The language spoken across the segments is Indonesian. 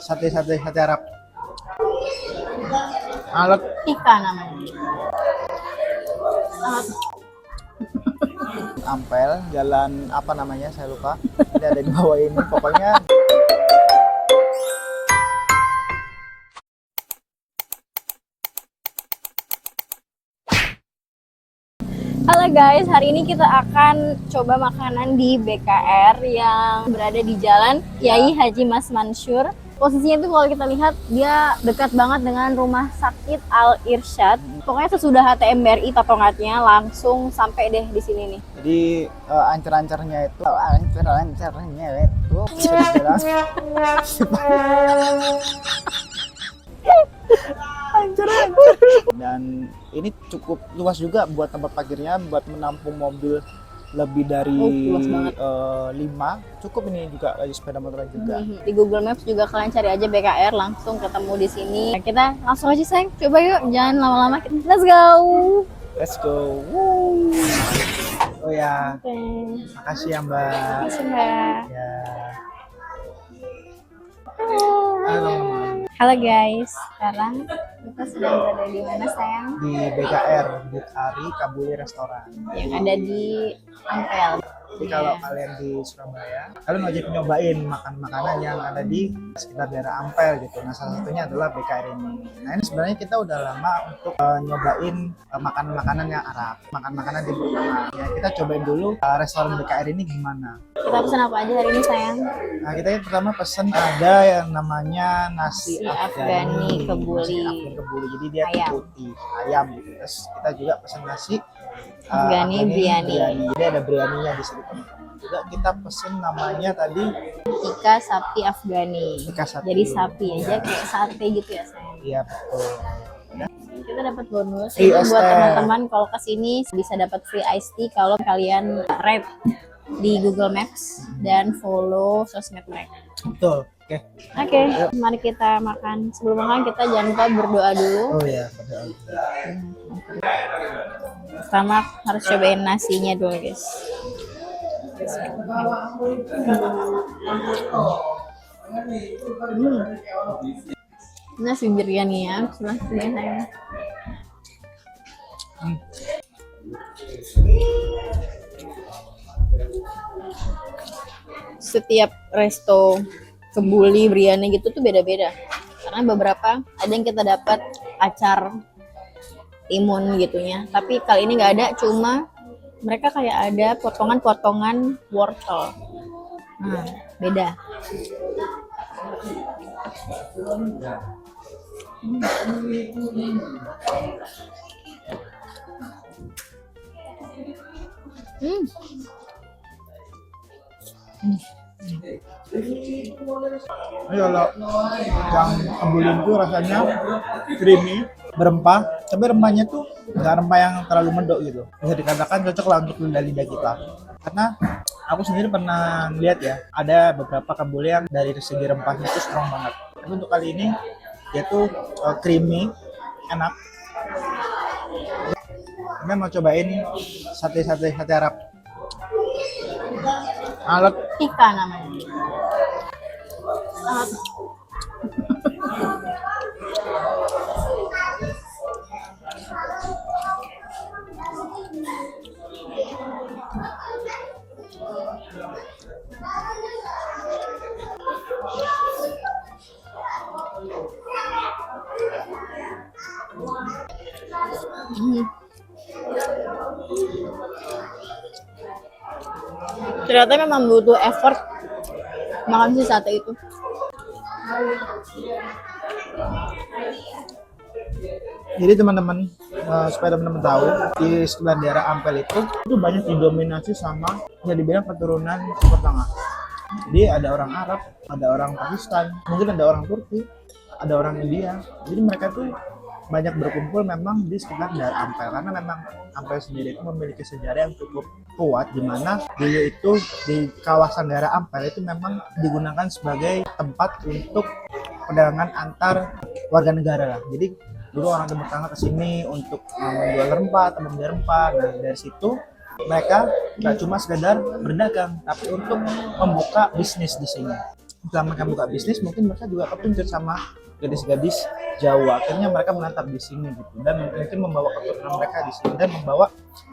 sate Arab. Alat Tika namanya. Ampel, jalan apa namanya saya lupa. Ini ada di bawah ini pokoknya. Halo guys, hari ini kita akan coba makanan di BKR yang berada di Jalan Kiai Haji Mas Mansur. Posisinya itu kalau kita lihat dia dekat banget dengan Rumah Sakit Al Irsyad. Pokoknya sesudah HTM BRI Patongatnya langsung sampai deh di sini nih. Jadi ancer-ancernya itu bisa dibilang dan ini cukup luas juga buat tempat parkirnya, buat menampung mobil lebih dari luas banget. 5. Cukup ini juga lagi sepeda motor juga. Di Google Maps juga kalian cari aja BKR, langsung ketemu di sini. Kita langsung aja sayang, coba yuk, jangan lama-lama. Let's go. Let's go. Woo. Oh ya, Oke. makasih ya Mbak. Makasih Mbak. Ya. Halo. Halo guys, sekarang kita sedang berada di mana sayang? Di BKR, di Ari Kabuli Restoran. Yang ada di Ampel. Jadi kalau kalian di Surabaya, kalian wajib nyobain makan-makanan yang ada di sekitar daerah Ampel gitu. Nah, salah satunya adalah BKR ini. Nah, ini sebenarnya kita udah lama untuk nyobain makan-makanan yang Arab, makan-makanan di Tengah. Ya, kita cobain dulu restoran BKR ini gimana. Kita pesan apa aja hari ini sayang? Nah, kita yang pertama pesen ada yang namanya nasi Afghani kebuli. Nasi Afghani kebuli. Jadi dia Ayam. putih, ayam gitu. Terus kita juga pesen nasi Afghani biryani. Jadi ada biryaninya di situ. Juga kita pesen namanya tadi Tika sapi Afghani. Tika sapi. Jadi sapi aja kayak sate gitu ya sayang. Iya betul. Kita dapat bonus Free itu iced buat tea. teman-teman kalau kesini bisa dapat free iced tea kalau kalian rate di Google Maps dan follow sosmed mereka. Betul. Oke, mari kita makan. Sebelum makan kita jangan lupa berdoa dulu. Oh iya, betul. Pertama harus cobain nasinya dulu guys. Nasi biryani ya, sayang. Setiap resto kebuli biryani gitu tuh beda-beda. Karena beberapa ada yang kita dapat acar timun gitunya, tapi kali ini nggak ada, cuma mereka kayak ada potongan-potongan wortel. Nah, beda. Ini kalau yang kebulin tuh rasanya creamy, berempah, tapi rempahnya tuh nggak rempah yang terlalu medok gitu. Bisa dikatakan cocok lah untuk lidah kita. Karena aku sendiri pernah lihat ya, ada beberapa kebuli yang dari segi rempahnya itu strong banget. Tapi untuk kali ini dia tuh creamy, enak. Kita mau cobain sate Arab. Alat Tika namanya. Ternyata memang butuh effort makan si sate itu. Jadi teman-teman, supaya teman-teman tahu, di sekitar daerah Ampel itu banyak didominasi sama bisa dibilang keturunan Timur Tengah. Jadi ada orang Arab, ada orang Pakistan, mungkin ada orang Turki, ada orang India. Jadi mereka tuh banyak berkumpul memang di sekitar daerah Ampel, karena memang Ampel sendiri itu memiliki sejarah yang cukup kuat, di mana dulu itu di kawasan daerah Ampel itu memang digunakan sebagai tempat untuk perdagangan antar warga negara lah. Jadi dulu orang Timur Tengah kesini untuk menjual rempah atau membeli rempah. Nah dari situ mereka nggak cuma sekedar berdagang, tapi untuk membuka bisnis di sini. selama mereka buka bisnis mungkin mereka juga kepencet sama gadis-gadis Jawa, akhirnya mereka menetap di sini gitu, dan mungkin membawa keturunan mereka di sini dan membawa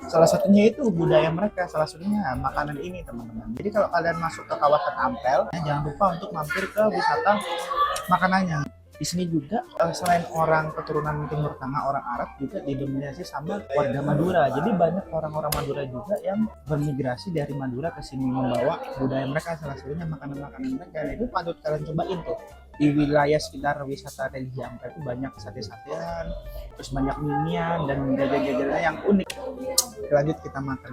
salah satunya itu budaya mereka, salah satunya makanan ini teman-teman. Jadi kalau kalian masuk ke kawasan Ampel, jangan lupa untuk mampir ke wisata makanannya. Di sini juga selain orang keturunan Timur Tengah, orang Arab juga didominasi sama warga Madura. Jadi banyak orang-orang Madura juga yang bermigrasi dari Madura ke sini membawa budaya mereka, salah satunya makanan-makanan mereka. Dan itu patut kalian cobain tuh. Di wilayah sekitar wisata religi Ampel itu banyak sate-satean, terus banyak minian dan jajan-jajanan yang unik. Lanjut kita makan.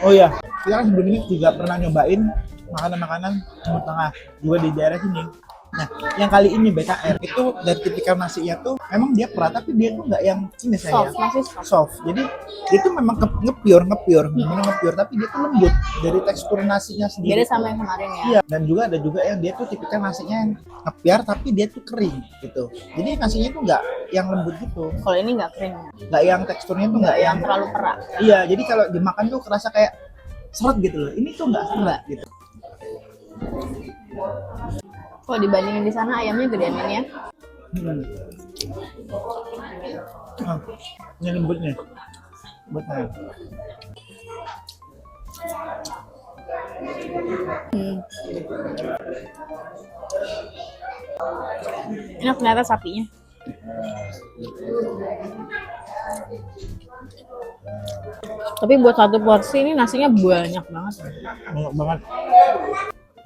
Oh ya, kita kan sebelum ini juga pernah nyobain makanan-makanan Timur Tengah juga di daerah sini. Nah, yang kali ini BKR itu dari tipikal nasinya tuh memang dia perat, tapi dia tuh nggak yang ini saya Masih soft. Jadi dia tuh memang ngepiur, tapi dia tuh lembut dari tekstur nasinya sendiri. beda sama yang kemarin ya. Iya, dan juga ada juga yang dia tuh tipikal nasinya yang ngepiar tapi dia tuh kering gitu. Jadi nasinya tuh nggak yang lembut gitu, Kalau ini nggak kering, nggak yang teksturnya tuh nggak yang terlalu perak. iya. Jadi kalau dimakan tuh kerasa kayak seret gitu loh. Ini tuh nggak seret gitu. Kalau dibandingin di sana ayamnya gedean ini ya. Ini lembutnya. Lembutnya. Enak ternyata sapinya. Tapi buat satu porsi ini nasinya banyak banget. Banyak banget.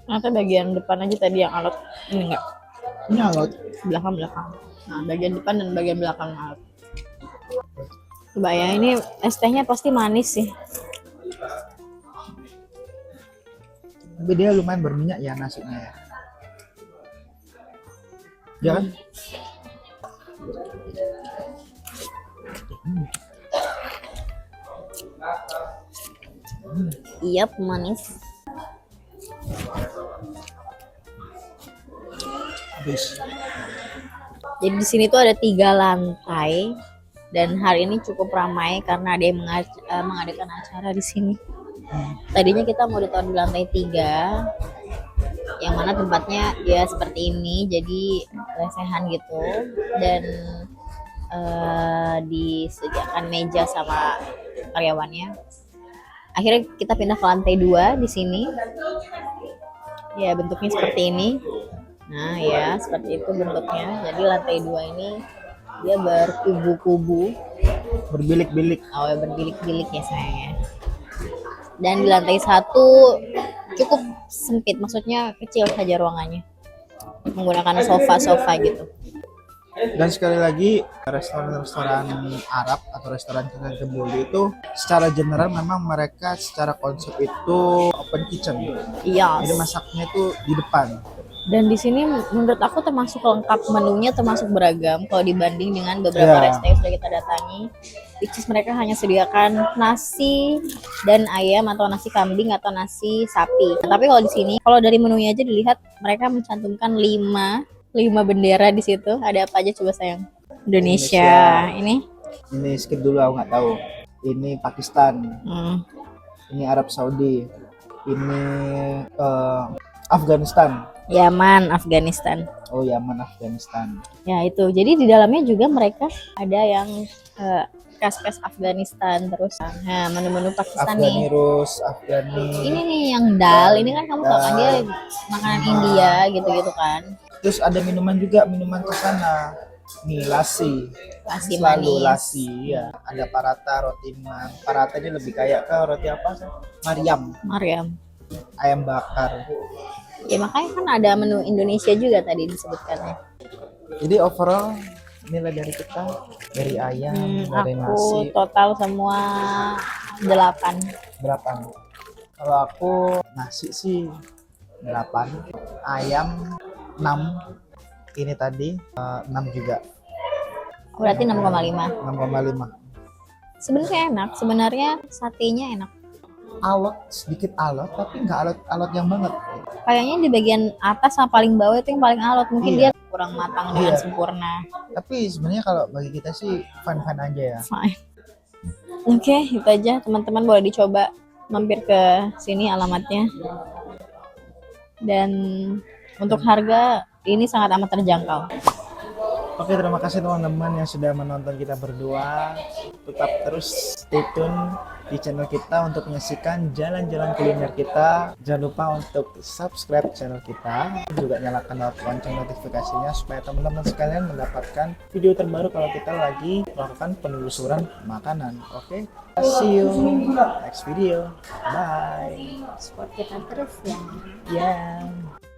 Ternyata bagian depan aja tadi yang alot. Ini enggak. Ini alot. Belakang. Nah, bagian depan dan bagian belakang alot. Coba ya, ini es tehnya pasti manis sih. Tapi dia lumayan berminyak ya nasinya ya. Ya kan? Iya, manis. Habis. Jadi di sini tuh ada 3 lantai dan hari ini cukup ramai karena ada yang mengadakan acara di sini. Tadinya kita mau ditaruh di lantai 3, yang mana tempatnya ya seperti ini, jadi lesehan gitu, dan disediakan meja sama karyawannya. Akhirnya kita pindah ke lantai 2 di sini. Ya bentuknya seperti ini. Nah ya seperti itu bentuknya. Jadi lantai 2 ini dia berkubu-kubu, Berbilik-bilik. oh berbilik-bilik ya sayangnya. Dan di lantai 1 cukup sempit, maksudnya kecil saja ruangannya, menggunakan sofa-sofa gitu. Dan sekali lagi restoran-restoran Arab atau restoran Kebuli itu secara general memang mereka secara konsep itu open kitchen. Iya. Jadi masaknya itu di depan. Dan di sini menurut aku termasuk lengkap, menunya termasuk beragam kalau dibanding dengan beberapa resto yang sudah kita datangi. Which is mereka hanya sediakan nasi dan ayam atau nasi kambing atau nasi sapi. Nah, tapi kalau di sini, kalau dari menunya aja dilihat mereka mencantumkan 5 bendera di situ. Ada apa aja coba sayang? Indonesia. Ini skip dulu, aku nggak tahu. Ini Pakistan. Ini Arab Saudi. Ini Afghanistan. Yaman, Afghanistan. Oh, Yaman, Afghanistan. Ya itu. Jadi di dalamnya juga mereka ada yang khas-khas Afghanistan, terus menu-menu Pakistan nih. Afghani. Ini nih yang dal. Ini kan kamu tahu kan dia makanan India gitu-gitu kan. Terus ada minuman juga, minuman ke sana. Nih lasi. Lasi Selalu manis. lasi, ya. Ada parata, roti man. Parata ini lebih kayak ke roti apa sih? Mariam. Ayam bakar. Ya makanya kan ada menu Indonesia juga tadi disebutkannya. Jadi overall nilai dari kita, dari ayam, dari Aku nasi, total semua 8. berapa? Kalau aku nasi sih 8, ayam 6, ini tadi 6 juga, Berarti 6,5. 6,5. Sebenarnya enak, sebenarnya satenya enak. Alot, sedikit alot, tapi nggak alot yang banget. Kayaknya di bagian atas sama paling bawah itu yang paling alot. Mungkin Iya. dia kurang matang dengan Iya. sempurna. Tapi sebenarnya kalau bagi kita sih fine-fine aja ya. Fine. Oke, itu aja teman-teman, boleh dicoba mampir ke sini alamatnya. Dan untuk harga ini sangat amat terjangkau. Oke, terima kasih teman-teman yang sudah menonton kita berdua. Tetap terus stay tune di channel kita untuk menyaksikan jalan-jalan kuliner kita. Jangan lupa untuk subscribe channel kita, juga nyalakan lonceng notifikasinya supaya teman-teman sekalian mendapatkan video terbaru kalau kita lagi melakukan penelusuran makanan. Oke, see you next video. Bye. Support kita terus ya. Yeah.